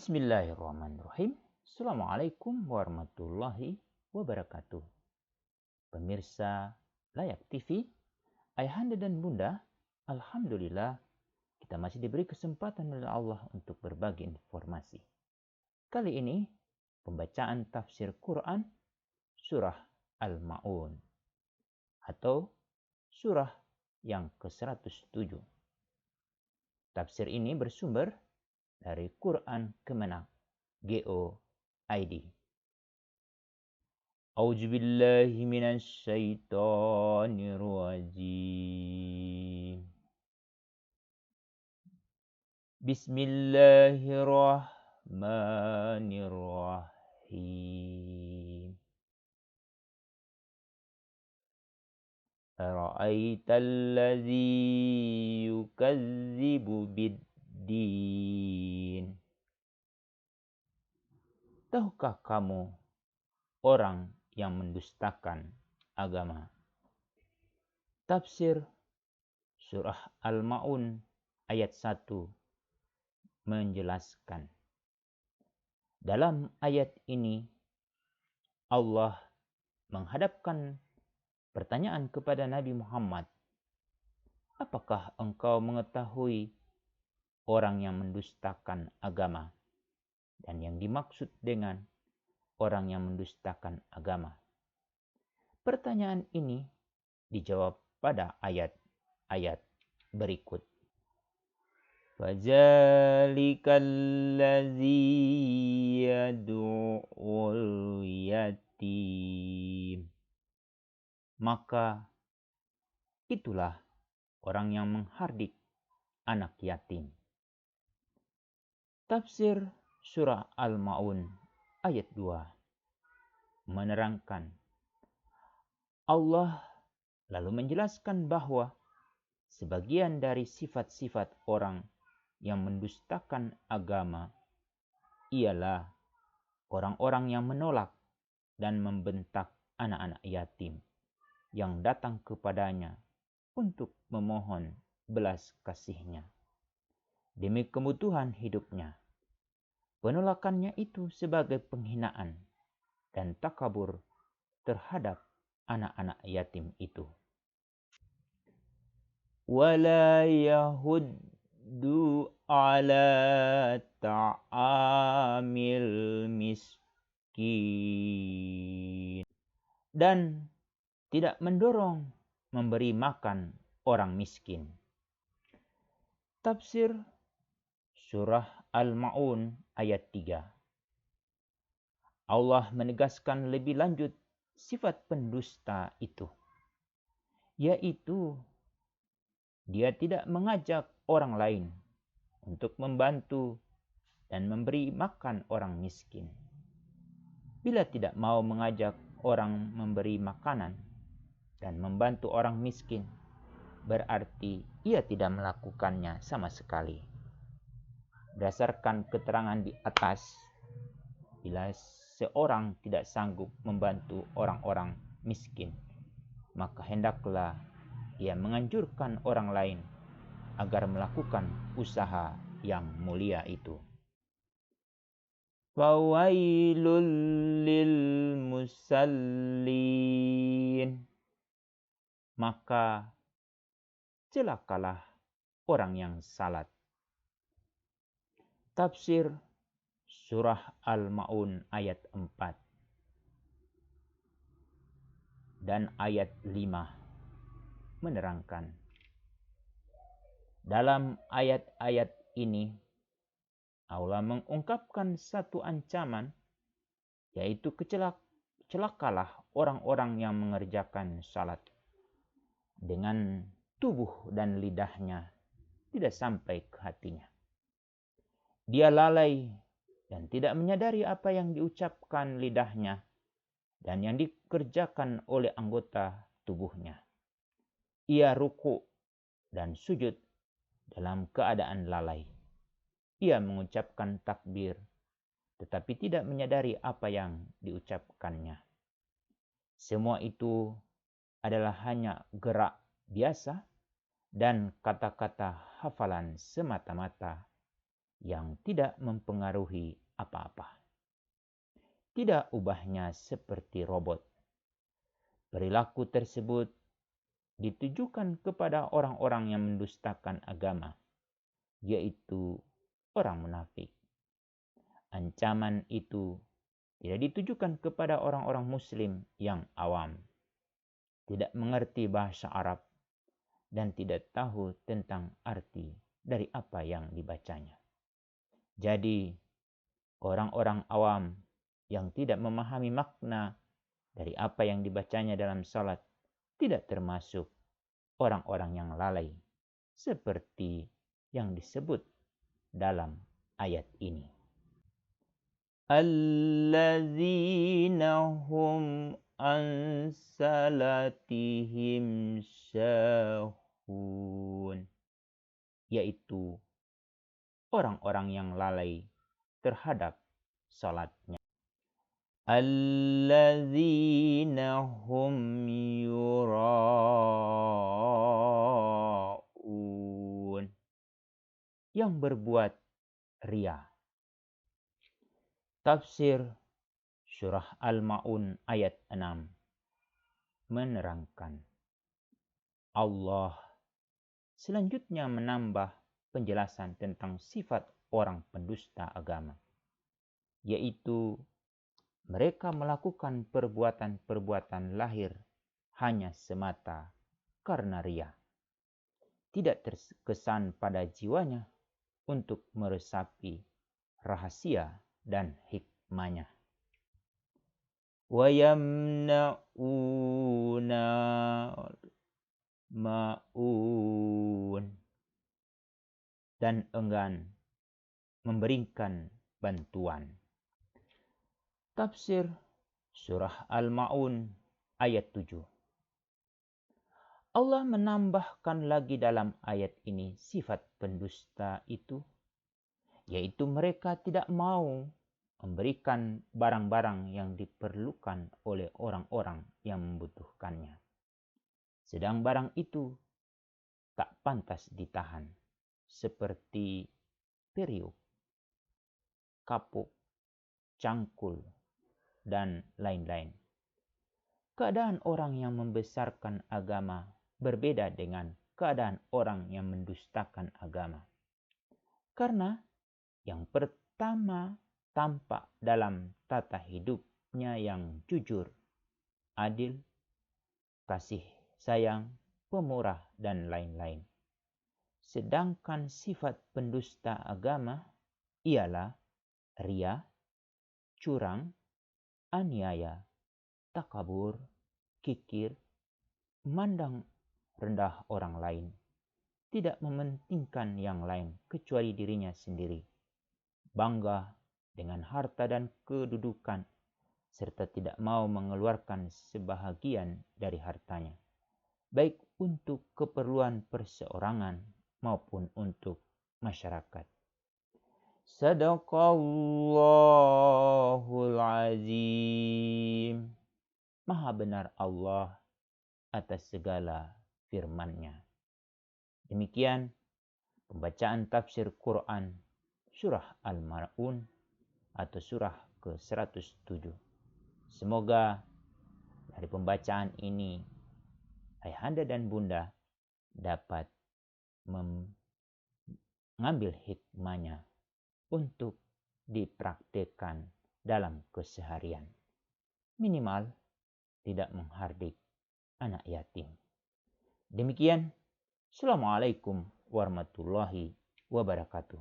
Bismillahirrahmanirrahim. Assalamualaikum warahmatullahi wabarakatuh. Pemirsa Layak TV, Ayahanda dan Bunda, Alhamdulillah kita masih diberi kesempatan oleh Allah untuk berbagi informasi. Kali ini pembacaan tafsir Quran surah Al-Ma'un atau surah yang ke-107. Tafsir ini bersumber dari Quran Kemenak GO.id. A'udzu billahi minasy syaithanir rajim. Bismillahirrahmanirrahim. Ara'aital ladzi yukazzibu bid-din. Tahukah kamu orang yang mendustakan agama? Tafsir surah Al-Ma'un ayat 1 menjelaskan. Dalam ayat ini Allah menghadapkan pertanyaan kepada Nabi Muhammad. Apakah engkau mengetahui orang yang mendustakan agama? Dan yang dimaksud dengan orang yang mendustakan agama. Pertanyaan ini dijawab pada ayat-ayat berikut. Fazalikal ladzi yad'ul yatim. Maka itulah orang yang menghardik anak yatim. Tafsir surah Al-Ma'un ayat 2 menerangkan. Allah lalu menjelaskan bahwa sebagian dari sifat-sifat orang yang mendustakan agama ialah orang-orang yang menolak dan membentak anak-anak yatim yang datang kepadanya untuk memohon belas kasihnya demi kebutuhan hidupnya. Penolakannya itu sebagai penghinaan dan takabur terhadap anak-anak yatim itu. Wala yahuddu ala ta'amil miskin. Dan tidak mendorong memberi makan orang miskin. Tafsir surah Al-Ma'un ayat 3. Allah menegaskan lebih lanjut sifat pendusta itu, yaitu dia tidak mengajak orang lain untuk membantu dan memberi makan orang miskin. Bila tidak mau mengajak orang memberi makanan dan membantu orang miskin, berarti ia tidak melakukannya sama sekali. Berdasarkan keterangan di atas, bila seorang tidak sanggup membantu orang-orang miskin, maka hendaklah ia menganjurkan orang lain agar melakukan usaha yang mulia itu. Fawailul lil musallin. Maka celakalah orang yang salat. Tafsir surah Al-Ma'un ayat 4 dan ayat 5 menerangkan. Dalam ayat-ayat ini Allah mengungkapkan satu ancaman, yaitu celakalah orang-orang yang mengerjakan salat dengan tubuh dan lidahnya tidak sampai ke hatinya. Dia lalai dan tidak menyadari apa yang diucapkan lidahnya dan yang dikerjakan oleh anggota tubuhnya. Ia ruku dan sujud dalam keadaan lalai. Ia mengucapkan takbir tetapi tidak menyadari apa yang diucapkannya. Semua itu adalah hanya gerak biasa dan kata-kata hafalan semata-mata yang tidak mempengaruhi apa-apa. Tidak ubahnya seperti robot. Perilaku tersebut ditujukan kepada orang-orang yang mendustakan agama, yaitu orang munafik. Ancaman itu tidak ditujukan kepada orang-orang muslim yang awam, tidak mengerti bahasa Arab, dan tidak tahu tentang arti dari apa yang dibacanya. Jadi, orang-orang awam yang tidak memahami makna dari apa yang dibacanya dalam salat tidak termasuk orang-orang yang lalai, seperti yang disebut dalam ayat ini. Allazina hum an salatihim sahun, yaitu orang-orang yang lalai terhadap salatnya. Allazina hum yura'un, yang berbuat ria. Tafsir surah Al-Ma'un ayat 6 menerangkan. Allah selanjutnya menambah penjelasan tentang sifat orang pendusta agama, yaitu mereka melakukan perbuatan-perbuatan lahir hanya semata karena ria. Tidak terkesan pada jiwanya untuk meresapi rahasia dan hikmahnya. Wa yamna'una ma'un, dan enggan memberikan bantuan. Tafsir surah Al-Ma'un ayat 7. Allah menambahkan lagi dalam ayat ini sifat pendusta itu, yaitu mereka tidak mau memberikan barang-barang yang diperlukan oleh orang-orang yang membutuhkannya. Sedang barang itu tak pantas ditahan, seperti periuk, kapuk, cangkul, dan lain-lain. Keadaan orang yang membesarkan agama berbeda dengan keadaan orang yang mendustakan agama. Karena yang pertama tampak dalam tata hidupnya yang jujur, adil, kasih sayang, pemurah, dan lain-lain. Sedangkan sifat pendusta agama ialah ria, curang, aniaya, takabur, kikir, memandang rendah orang lain, tidak mementingkan yang lain kecuali dirinya sendiri, bangga dengan harta dan kedudukan, serta tidak mau mengeluarkan sebahagian dari hartanya, baik untuk keperluan perseorangan maupun untuk masyarakat. Sadaqallahul azim. Maha benar Allah atas segala firman-Nya. Demikian pembacaan tafsir Quran surah Al-Ma'un atau surah ke-107. Semoga dari pembacaan ini ayahanda dan bunda dapat mengambil hikmahnya untuk dipraktikkan dalam keseharian. Minimal tidak menghardik anak yatim. Demikian, Assalamualaikum warahmatullahi wabarakatuh.